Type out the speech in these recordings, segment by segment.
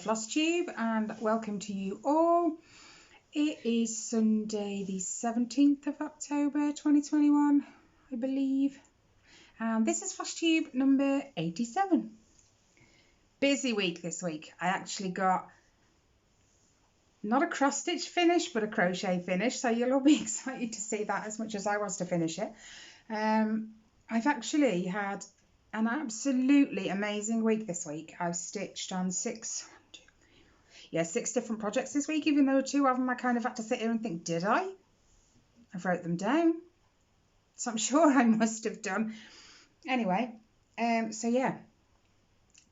Flosstube, and welcome to you all. It is Sunday the 17th of October 2021, I believe, and this is Flosstube number 87. Busy week this week. I actually got not a cross stitch finish but a crochet finish, so you'll all be excited to see that as much as I was to finish it. I've actually had an absolutely amazing week this week. I've stitched on six different projects this week, even though two of them I kind of had to sit here and think, did I? I've wrote them down, so I'm sure I must have done. Anyway, so yeah,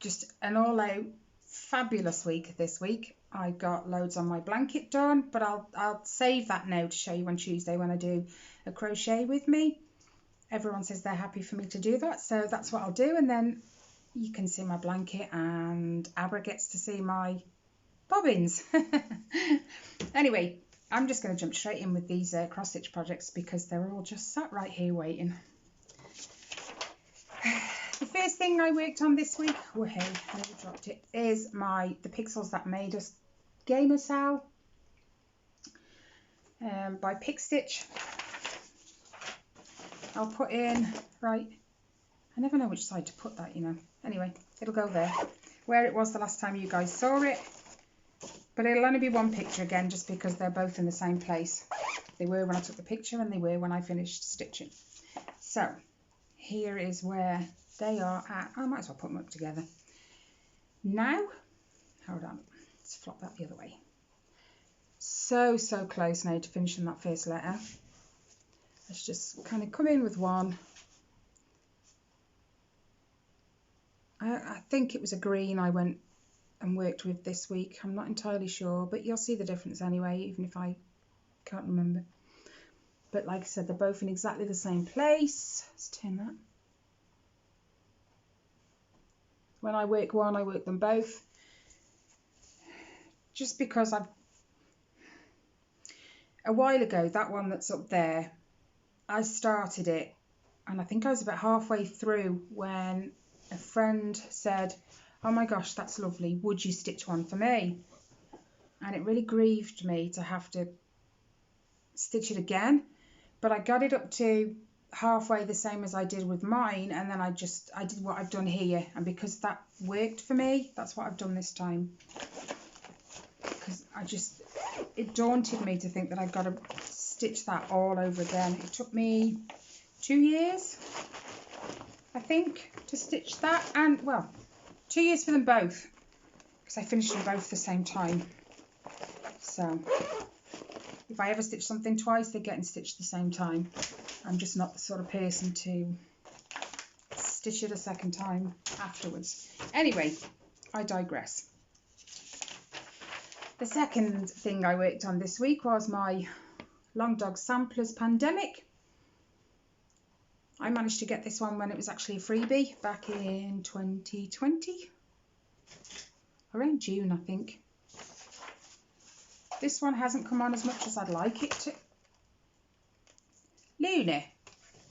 just an all-out fabulous week this week. I got loads on my blanket done, but I'll save that now to show you on Tuesday when I do a crochet with me. Everyone says they're happy for me to do that, so that's what I'll do, and then you can see my blanket and Abra gets to see my bobbins. Anyway, I'm just going to jump straight in with these cross stitch projects because they're all just sat right here waiting. The first thing I worked on this week, oh hey, I nearly dropped it, is the Pixels That Made Us Gamer Sal by Pick Stitch. I'll put in, right, I never know which side to put that, you know. Anyway, it'll go there, where it was the last time you guys saw it. But it'll only be one picture again, just because they're both in the same place. They were when I took the picture and they were when I finished stitching. So, here is where they are at. I might as well put them up together. Now, hold on, let's flop that the other way. So close now to finishing that first letter. Let's just kind of come in with one. I think it was a green I went and worked with this week. I'm not entirely sure, but you'll see the difference anyway, even if I can't remember. But like I said, they're both in exactly the same place. Let's turn that. When I work one, I work them both. Just because a while ago, that one that's up there, I started it, and I think I was about halfway through when a friend said, oh my gosh, that's lovely, would you stitch one for me? And it really grieved me to have to stitch it again, but I got it up to halfway the same as I did with mine, and then I did what I've done here, and because that worked for me, that's what I've done this time. Because it daunted me to think that I've got to stitch that all over again. It took me 2 years, I think, to stitch that, and well, 2 years for them both, because I finished them both at the same time. So if I ever stitch something twice, they're getting stitched at the same time. I'm just not the sort of person to stitch it a second time afterwards. Anyway, I digress. The second thing I worked on this week was my Long Dog Samplers Pandemic. I managed to get this one when it was actually a freebie back in 2020, around June, I think. This one hasn't come on as much as I'd like it to. Luna,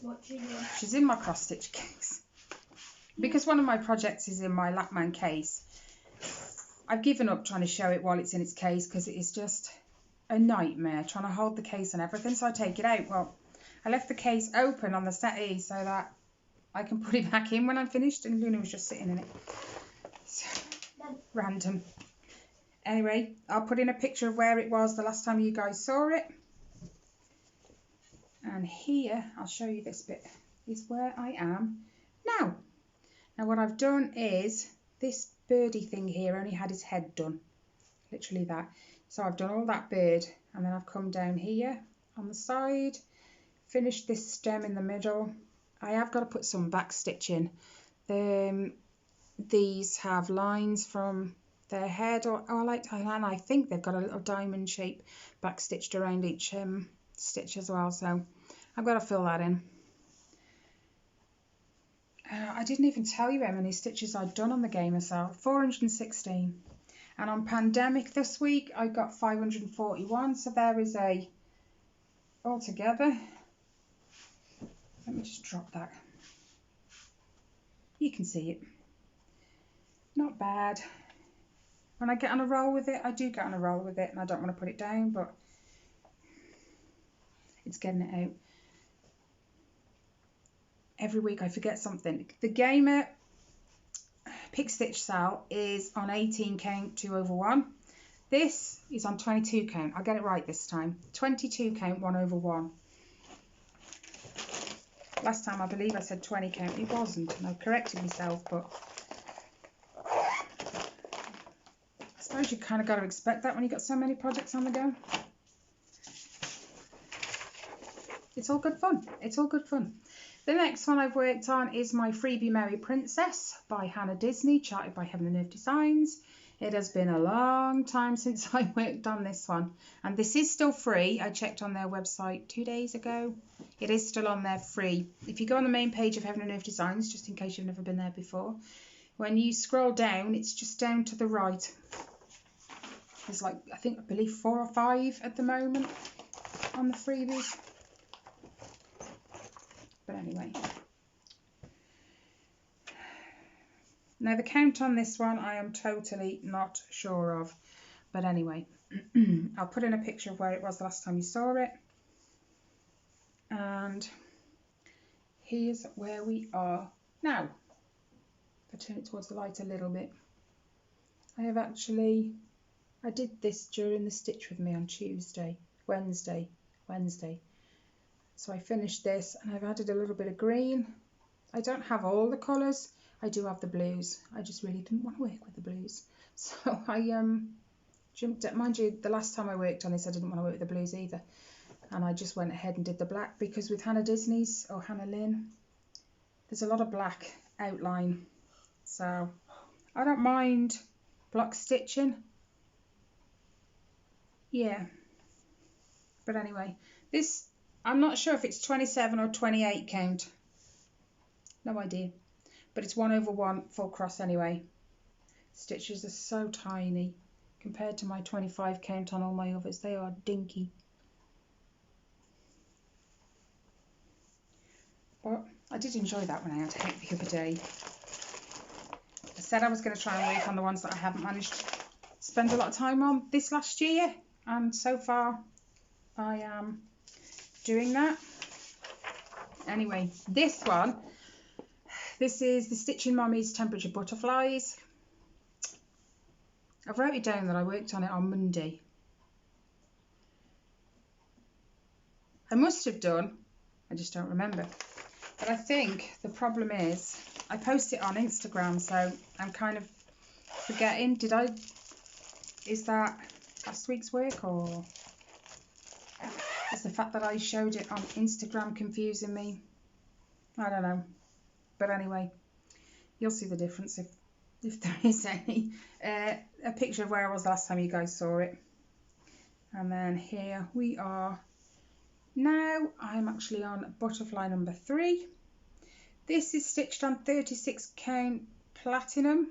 what do you mean? She's in my cross stitch case. Because one of my projects is in my Lapman case, I've given up trying to show it while it's in its case because it is just a nightmare trying to hold the case and everything, so I take it out. Well, I left the case open on the settee so that I can put it back in when I'm finished, and Luna was just sitting in it. So, random. Anyway, I'll put in a picture of where it was the last time you guys saw it. And here, I'll show you this bit, is where I am now. Now what I've done is, this birdie thing here only had his head done. Literally that. So I've done all that bird, and then I've come down here on the side, finished this stem in the middle. I have got to put some back stitching. These have lines from their head, and I think they've got a little diamond shape back stitched around each stitch as well, so I've got to fill that in. I didn't even tell you how many stitches I'd done on the Gamer Sal. 416. And on Pandemic this week I got 541, so there is altogether, let me just drop that, you can see it, not bad, when I get on a roll with it. I do get on a roll with it, and I don't want to put it down, but it's getting it out. Every week I forget something. The Gamer Pick Stitch sale is on 18 count 2/1. This is on 22 count. I'll get it right this time. 22 count 1/1. Last time I believe I said 20 count. It wasn't, and I corrected myself, but I suppose you kind of got to expect that when you've got so many projects on the go. It's all good fun. It's all good fun. The next one I've worked on is my Freebie Merry Princess by Hannah Disney, charted by Heaven and Earth Designs. It has been a long time since I worked on this one, and this is still free. I checked on their website 2 days ago. It is still on there free. If you go on the main page of Heaven and Earth Designs, just in case you've never been there before, when you scroll down, it's just down to the right. There's like, I believe 4 or 5 at the moment on the freebies. But anyway. Now the count on this one I am totally not sure of. But anyway, I'll put in a picture of where it was the last time you saw it. And here's where we are now. If I turn it towards the light a little bit. I did this during the Stitch with me on Wednesday. So I finished this, and I've added a little bit of green. I don't have all the colours. I do have the blues. I just really didn't want to work with the blues. So I jumped at, mind you, the last time I worked on this, I didn't want to work with the blues either. And I just went ahead and did the black, because with Hannah Disney's, or Hannah Lynn, there's a lot of black outline. So I don't mind block stitching. Yeah. But anyway, this, I'm not sure if it's 27 or 28 count. No idea. But it's 1/1 full cross anyway. Stitches are so tiny compared to my 25 count on all my others. They are dinky. But I did enjoy that when I had HAED the other day. I said I was going to try and work on the ones that I haven't managed to spend a lot of time on this last year. And so far I am doing that. Anyway, this one, this is the Stitchin Mommy's Temperature Butterflies. I've wrote it down that I worked on it on Monday. I must have done, I just don't remember. But I think the problem is I post it on Instagram, so I'm kind of forgetting. Is that last week's work, or is the fact that I showed it on Instagram confusing me? I don't know. But anyway, you'll see the difference if there is any. A picture of where I was last time you guys saw it. And then here we are. Now I'm actually on butterfly number 3. This is stitched on 36 count platinum.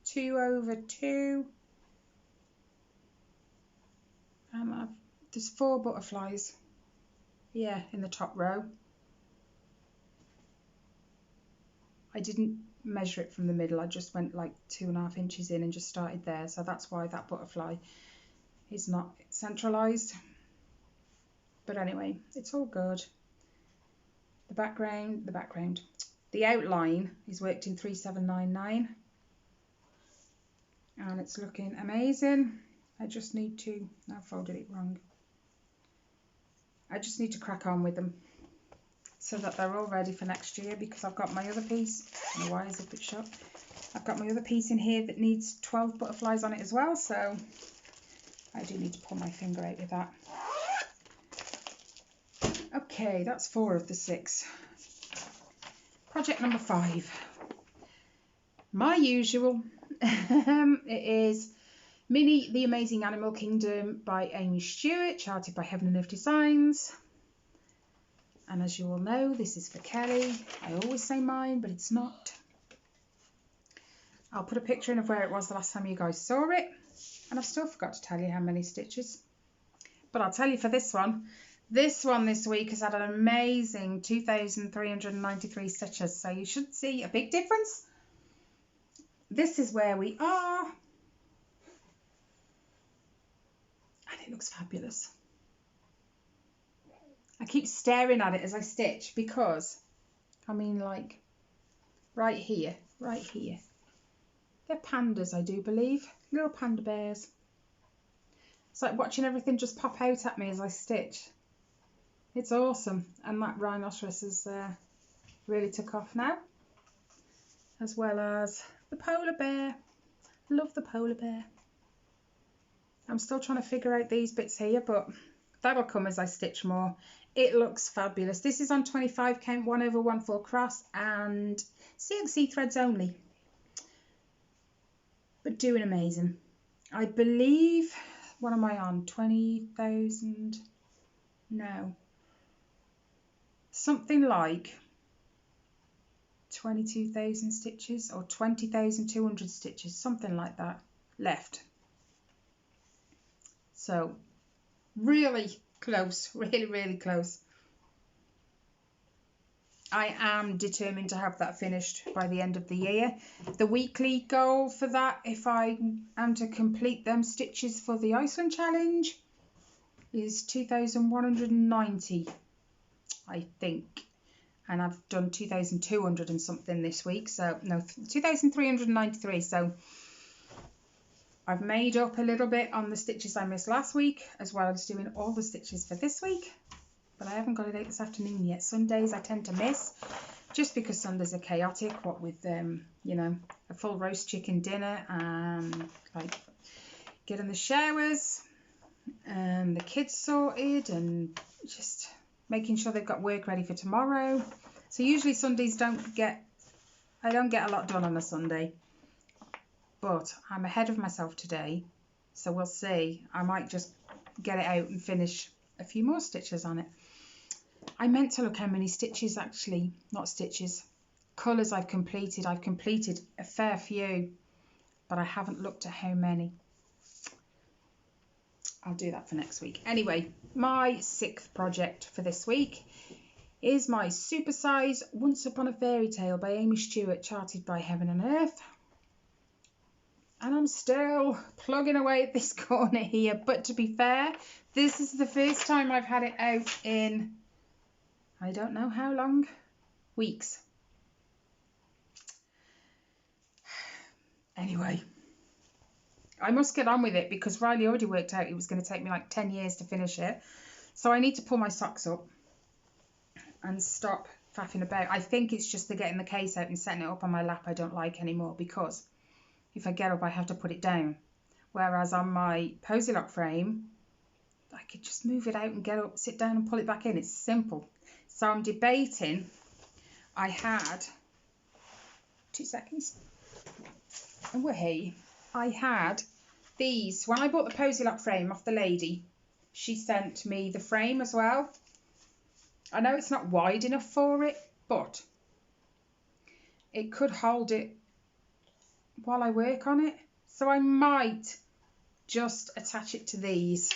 2/2. And there's 4 butterflies. Yeah, in the top row. I didn't measure it from the middle. I just went like 2.5 inches in and just started there. So that's why that butterfly is not centralised. But anyway, it's all good. The background. The outline is worked in 3799. And it's looking amazing. I just need to, I folded it wrong. I just need to crack on with them so that they're all ready for next year, because I've got my other piece. I don't know why I zipped it shut. I've got my other piece in here that needs 12 butterflies on it as well, so I do need to pull my finger out with that. Okay, that's 4 of the 6. Project number 5. My usual. It is Minnie the Amazing Animal Kingdom by Amy Stewart, charted by Heaven and Earth Designs. And as you all know, this is for Kelly. I always say mine, but it's not. I'll put a picture in of where it was the last time you guys saw it. And I've still forgot to tell you how many stitches. But I'll tell you for this one. This one this week has had an amazing 2,393 stitches. So you should see a big difference. this is where we are. And it looks fabulous. I keep staring at it as I stitch because, I mean, like, right here. They're pandas, I do believe. Little panda bears. It's like watching everything just pop out at me as I stitch. It's awesome. And that rhinoceros has really took off now. As well as the polar bear. Love the polar bear. I'm still trying to figure out these bits here, but that'll come as I stitch more. It looks fabulous. This is on 25 count 1/1 full cross and CXC threads only. But doing amazing. I believe, what am I on? 20,000? No. Something like 22,000 stitches or 20,200 stitches, something like that left. So really close, really close. I am determined to have that finished by the end of the year. The weekly goal for that, if I am to complete them stitches for the Iceland challenge, is 2,190, I think. And I've done 2,200 and something this week, so no, 2,393. So I've made up a little bit on the stitches I missed last week, as well as doing all the stitches for this week. But I haven't got it out this afternoon yet. Sundays I tend to miss, just because Sundays are chaotic, what with you know, a full roast chicken dinner and like getting the showers and the kids sorted and just making sure they've got work ready for tomorrow. So usually Sundays I don't get a lot done on a Sunday. But I'm ahead of myself today, so we'll see. I might just get it out and finish a few more stitches on it. I meant to look how many stitches actually, not stitches, colours I've completed. I've completed a fair few, but I haven't looked at how many. I'll do that for next week. Anyway, my 6th project for this week is my supersize Once Upon a Fairy Tale by Amy Stewart, charted by Heaven and Earth. And I'm still plugging away at this corner here. But to be fair, this is the first time I've had it out in, I don't know how long, weeks. Anyway, I must get on with it because Riley already worked out it was going to take me like 10 years to finish it. So I need to pull my socks up and stop faffing about. I think it's just the getting the case out and setting it up on my lap I don't like anymore, because if I get up, I have to put it down. Whereas on my Posy Lock frame, I could just move it out and get up, sit down and pull it back in. It's simple. So I'm debating. I had, 2 seconds, away. I had these. When I bought the Posy Lock frame off the lady, she sent me the frame as well. I know it's not wide enough for it, but it could hold it while I work on it. So I might just attach it to these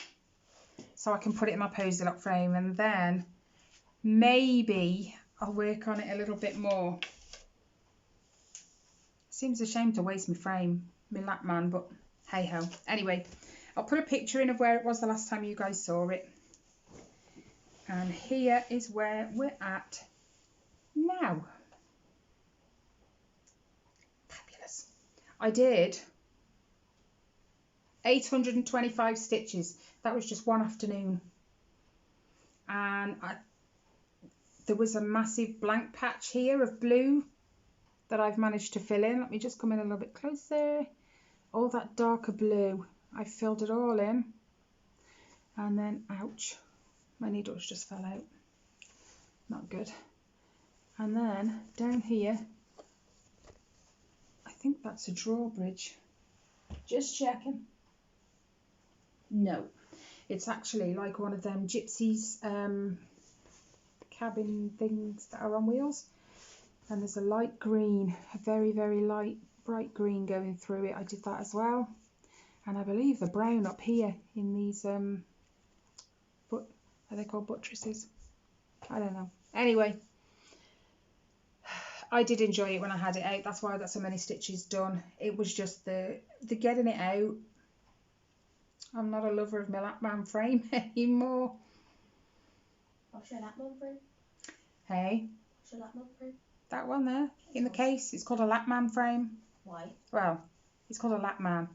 so I can put it in my Posy Lock frame, and then maybe I'll work on it a little bit more. Seems a shame to waste my frame, my lap man, but hey ho. Anyway, I'll put a picture in of where it was the last time you guys saw it. And here is where we're at now. Fabulous. I did 825 stitches. That was just one afternoon. And there was a massive blank patch here of blue that I've managed to fill in. Let me just come in a little bit closer. All that darker blue, I filled it all in. And then, ouch, my needles just fell out. Not good. And then down here, I think that's a drawbridge. Just checking. No, it's actually like one of them gypsies cabin things that are on wheels. And there's a light green, a very, very light, bright green going through it. I did that as well. And I believe the brown up here in these, but are they called buttresses? I don't know. Anyway, I did enjoy it when I had it out. That's why I got so many stitches done. It was just the getting it out. I'm not a lover of my Lapman frame anymore. What's your Lapman frame? Hey? What's your Lapman frame? That one there, in the case. It's called a Lapman frame. Why? Well, it's called a Lapman.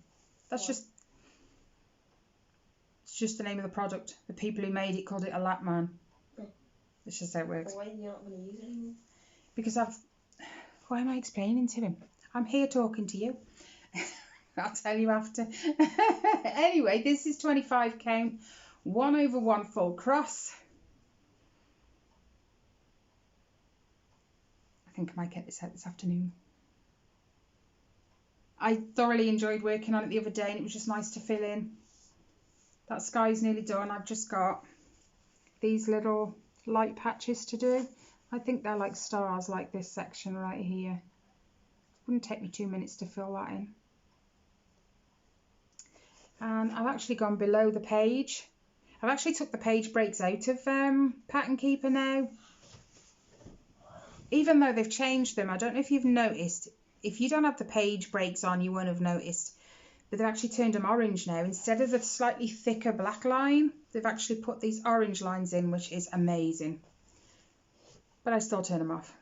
That's just... It's just the name of the product. The people who made it called it a Lapman. It's just how it works. But why are you not going to use it anymore? Because why am I explaining to him? I'm here talking to you. I'll tell you after. Anyway, this is 25 count, 1/1 full cross. I think I might get this out this afternoon. I thoroughly enjoyed working on it the other day, and it was just nice to fill in. That sky's nearly done. I've just got these little light patches to do. I think they're like stars, like this section right here. Wouldn't take me 2 minutes to fill that in. And I've actually gone below the page. I've actually took the page breaks out of Pattern Keeper now. Even though they've changed them, I don't know if you've noticed. If you don't have the page breaks on, you won't have noticed. But they've actually turned them orange now. Instead of the slightly thicker black line, they've actually put these orange lines in, which is amazing. But I still turn them off.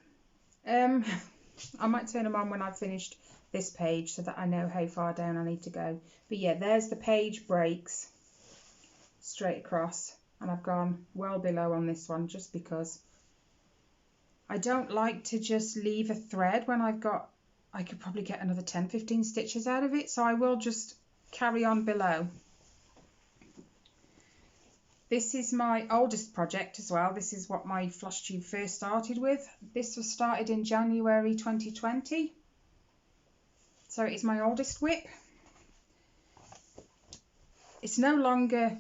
I might turn them on when I've finished this page so that I know how far down I need to go. But yeah, there's the page breaks straight across. And I've gone well below on this one just because I don't like to just leave a thread when I could probably get another 10-15 stitches out of it. So I will just carry on below. This is my oldest project as well. This is what my Flosstube first started with. This was started in January 2020. So it is my oldest whip. It's no longer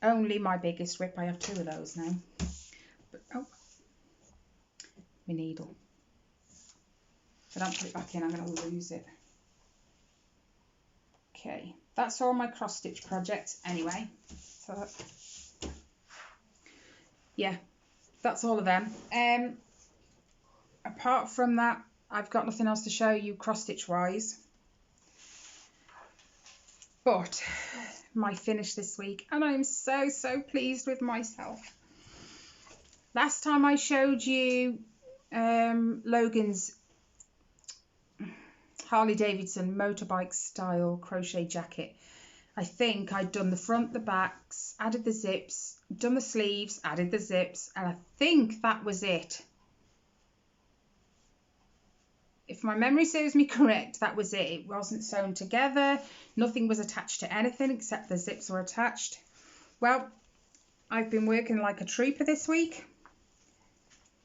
only my biggest whip. I have 2 of those now. But, oh, my needle. If I don't put it back in, I'm going to lose it. Okay, that's all my cross stitch projects anyway. So yeah, that's all of them. Apart from that, I've got nothing else to show you cross stitch wise. But my finish this week, and I'm so pleased with myself. Last time I showed you Logan's Harley Davidson motorbike style crochet jacket. I think I'd done the front, the backs, added the zips, done the sleeves, added the zips, and I think that was it. If my memory serves me correct, that was it. It wasn't sewn together. Nothing was attached to anything except the zips were attached. Well, I've been working like a trooper this week.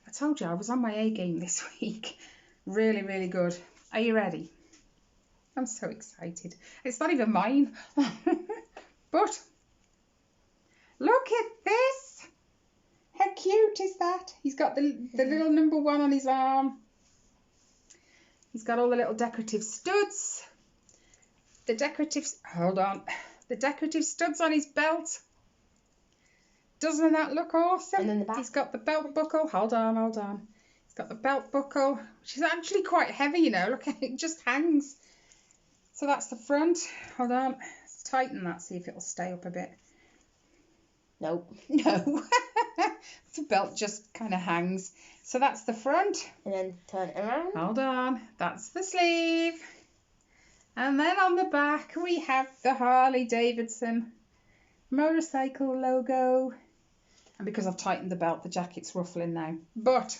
I told you I was on my A game this week. Really good. Are you ready? I'm so excited. It's not even mine. But look at this. How cute is that? He's got the little number 1 on his arm. He's got all the little decorative studs. The decorative studs on his belt. Doesn't that look awesome? And then the back. He's got the belt buckle. Hold on. He's got the belt buckle, which is actually quite heavy, you know. Look, it just hangs. So that's the front. Hold on. Let's tighten that, see if it'll stay up a bit. Nope. No. The belt just kind of hangs. So that's the front. And then turn it around. Hold on. That's the sleeve. And then on the back we have the Harley Davidson motorcycle logo. And because I've tightened the belt, the jacket's ruffling now. But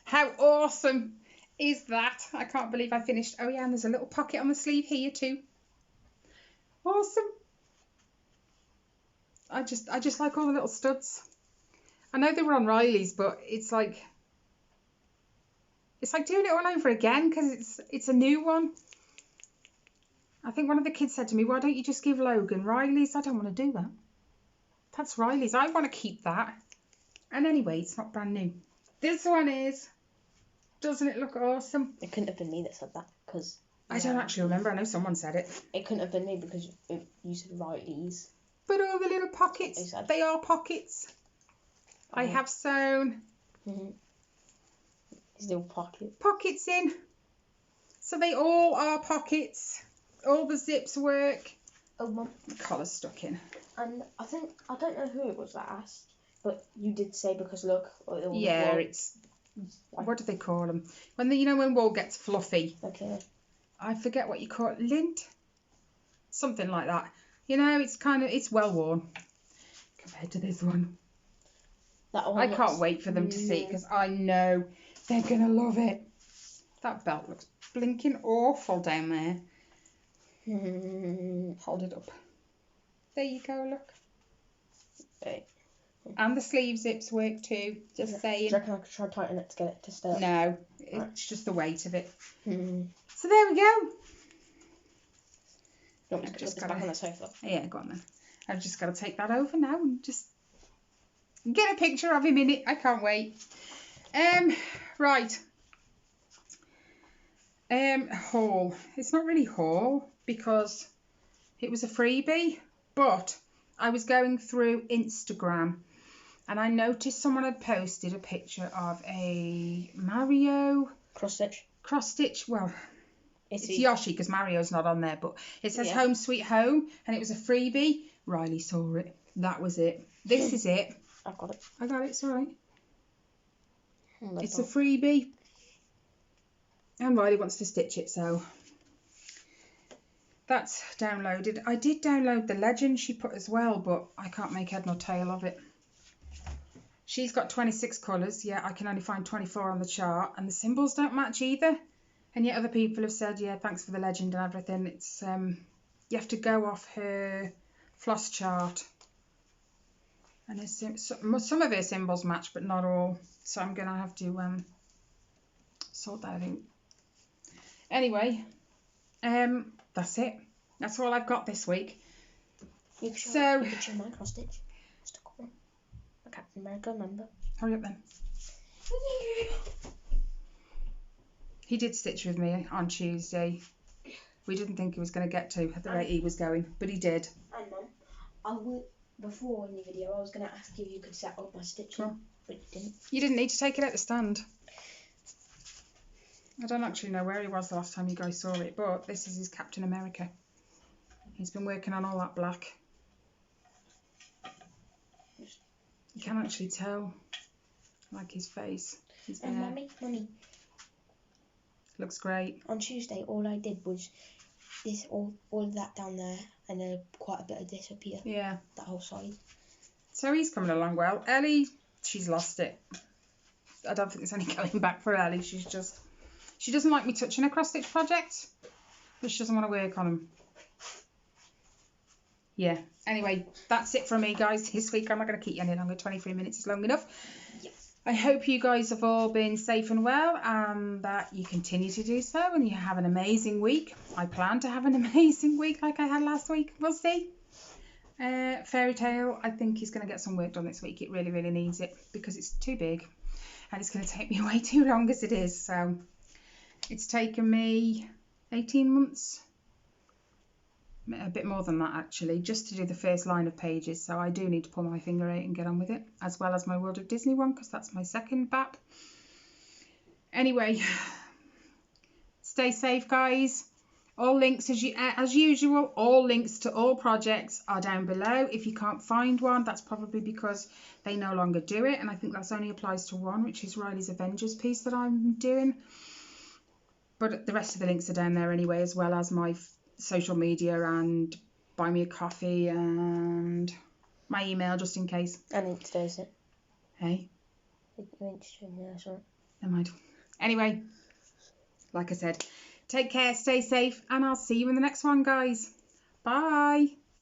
how awesome is that? I can't believe I finished. Oh yeah, and there's a little pocket on the sleeve here too. Awesome. I just like all the little studs. I know they were on Riley's, but it's like doing it all over again because it's a new one. I think one of the kids said to me, why don't you just give Logan Riley's? I don't want to do that. That's Riley's. I want to keep that. And anyway, it's not brand new. This one is. Doesn't it look awesome? It couldn't have been me that said that because I don't actually remember. I know someone said it. It couldn't have been me because you said Riley's. But all the little pockets, Exactly. They are pockets. I have sewn. His little pocket. Pockets in. So they all are pockets. All the zips work. Oh, Mum. The collar's stuck in. And I don't know who it was that asked, but you did say because look. Yeah, it's, what do they call them? When when wool gets fluffy. Okay. I forget what you call it. Lint? Something like that. It's well worn compared to this one. That one I can't wait for them to see because I know they're going to love it. That belt looks blinking awful down there. Hold it up. There you go, look. Right. And the sleeve zips work too, just saying. Do you reckon I could try and tighten it to get it to stay up? No, it's just the weight of it. Hmm. So there we go. You want me to put this back on the sofa? Yeah, go on then. I've just got to take that over now and just get a picture of him in it. I can't wait. Right. Haul. It's not really haul because it was a freebie, but I was going through Instagram and I noticed someone had posted a picture of a Mario Cross stitch. Well, it's Yoshi because Mario's not on there, but it says Home Sweet Home and it was a freebie. Riley saw it. That was it. This is it. I've got it. I got it. It's all right. It's a not. freebie. And Riley wants to stitch it, so that's downloaded. I did download the legend she put as well, but I can't make head nor tail of it. She's got 26 colours. Yeah, I can only find 24 on the chart, and the symbols don't match either. And yet other people have said, yeah, thanks for the legend and everything. It's you have to go off her floss chart. And some of her symbols match, but not all. So I'm going to have to sort that out. Anyway, that's it. That's all I've got this week. You can show my cross stitch. Stuck on a Captain America member. Hurry up then. He did stitch with me on Tuesday. We didn't think he was going to get to at the rate he was going, but he did. And Mum, before in the video, I was going to ask if you could set up my stitching, but you didn't. You didn't need to take it out the stand. I don't actually know where he was the last time you guys saw it, but this is his Captain America. He's been working on all that black. You can actually tell, like his face. And Mummy. Looks great. On Tuesday, all I did was this, all of that down there, and then quite a bit of this up here. Yeah. That whole side. So he's coming along well. Ellie, she's lost it. I don't think there's any going back for Ellie. She doesn't like me touching her cross stitch projects, but she doesn't want to work on them. Yeah. Anyway, that's it from me, guys. This week I'm not going to keep you any longer. 23 minutes is long enough. Yep. I hope you guys have all been safe and well, and that you continue to do so, and you have an amazing week. I plan to have an amazing week like I had last week. We'll see. Fairytale, I think he's going to get some work done this week. It really, really needs it because it's too big, and it's going to take me way too long as it is. So it's taken me 18 months, a bit more than that actually, just to do the first line of pages. So I do need to pull my finger out and get on with it, as well as my World of Disney one, because that's my second BAP. Anyway, stay safe, guys. All links, as usual, all links to all projects are down below. If you can't find one, that's probably because they no longer do it, and I think that's only applies to one, which is Riley's Avengers piece that I'm doing. But the rest of the links are down there anyway, as well as my social media and buy me a coffee and my email, just in case. And Insta, is it? Hey? Insta, yeah, sorry. Never mind. Anyway, like I said, take care, stay safe, and I'll see you in the next one, guys. Bye.